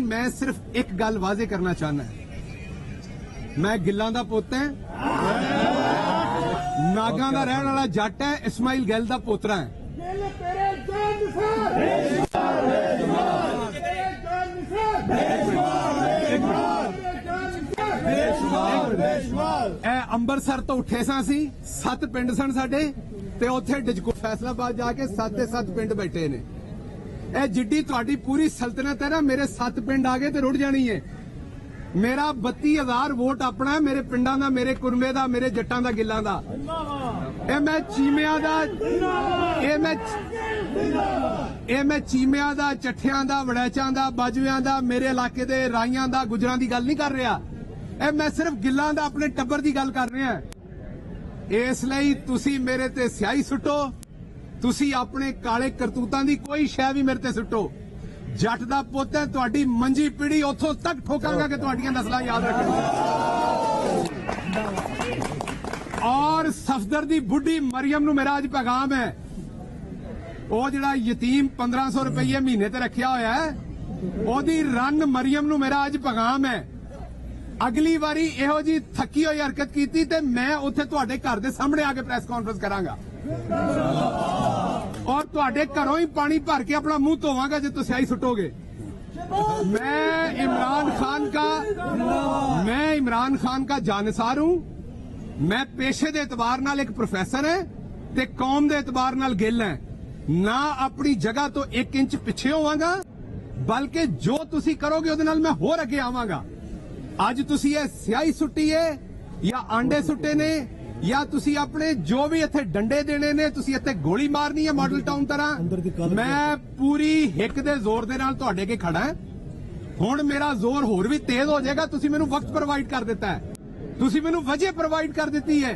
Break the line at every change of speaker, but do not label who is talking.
मैं सिर्फ एक गल वाजे करना चाहना है, मैं गिल्लां दा पुत्त है, नागां दा रहण वाला जट है, इस्माइल गिल दा पोतरा है। अंबरसर तो उठे सी 7 पिंड सन साडे ते उत्थे डिजको फैसलाबाद जाके 7 ਦੇ 7 पिंड बैठे ने। ਇਹ जिड्डी तुहाडी पूरी सल्तनत है ना, मेरे 7 पिंड आ गए तो रुड़ जानी है। मेरा 32,000 वोट अपना है, मेरे पिंडां दा, मेरे कुरमे दा, मेरे जट्टां दा, गिल्लां दा। ਇਹ मैं चीमिया दा, मैं चीमिया दा, चट्ठियां दा, वड़ैचां दा, बाजुआं दा, मेरे इलाके दे राइयां दा, गुजरां दी गल नहीं कर रहा। मैं सिर्फ गिल्लां दा अपने टब्बर दी गल कर रहा। इसलिए तुसी मेरे ते स्याही सुट्टो, तुसी अपने काले करतूतां दी कोई शै भी मेरे ते सुट्टो। जट दा पुत्त है, तुहाडी मंजी पीढ़ी उथों तक ठोकांगा कि तुहाडियां नस्लां याद रखणियां। और सफदर दी बुढ़ी मरियम नूं मेरा अज पैगाम है, वो जिहड़ा यतीम 1500 रुपये महीने ते रखिया होया है, ओदी रन मरियम नूं मेरा अज पैगाम है, अगली बारी इहो जी थकी हुई हरकत कीती ते मैं उत्थे तुहाडे घर दे सामने आके प्रेस कॉन्फ्रेंस करांगा और तुहाडे घरों ही पानी भर के अपना मुंह धोवांगा जे तुसीं स्याही सुटोगे। मैं इमरान खान का जानसार हूं। मैं पेशे दे एतबार नाल एक प्रोफेसर है ते कौम दे एतबार नाल गिल है। ना अपनी जगह तो 1 इंच पिछे होवांगा, बल्कि जो तुसीं करोगे उहदे नाल मैं होर अगे आवांगा। अज तुसी ये स्याही सुट्टी है या आंडे सुट्टे ने या तुसी अपने जो भी इत्थे डंडे देने ने, तुसी इत्थे गोली मारनी है मॉडल टाउन तरह। मैं पूरी हिक दे जोर दे नाल तुहाडे अगे खड़ा है। हुण मेरा जोर होर भी तेज हो जाएगा। तुसी मैनूं वक्त प्रोवाइड कर दिता है, तुसी मैनूं वजह प्रोवाइड कर दी है।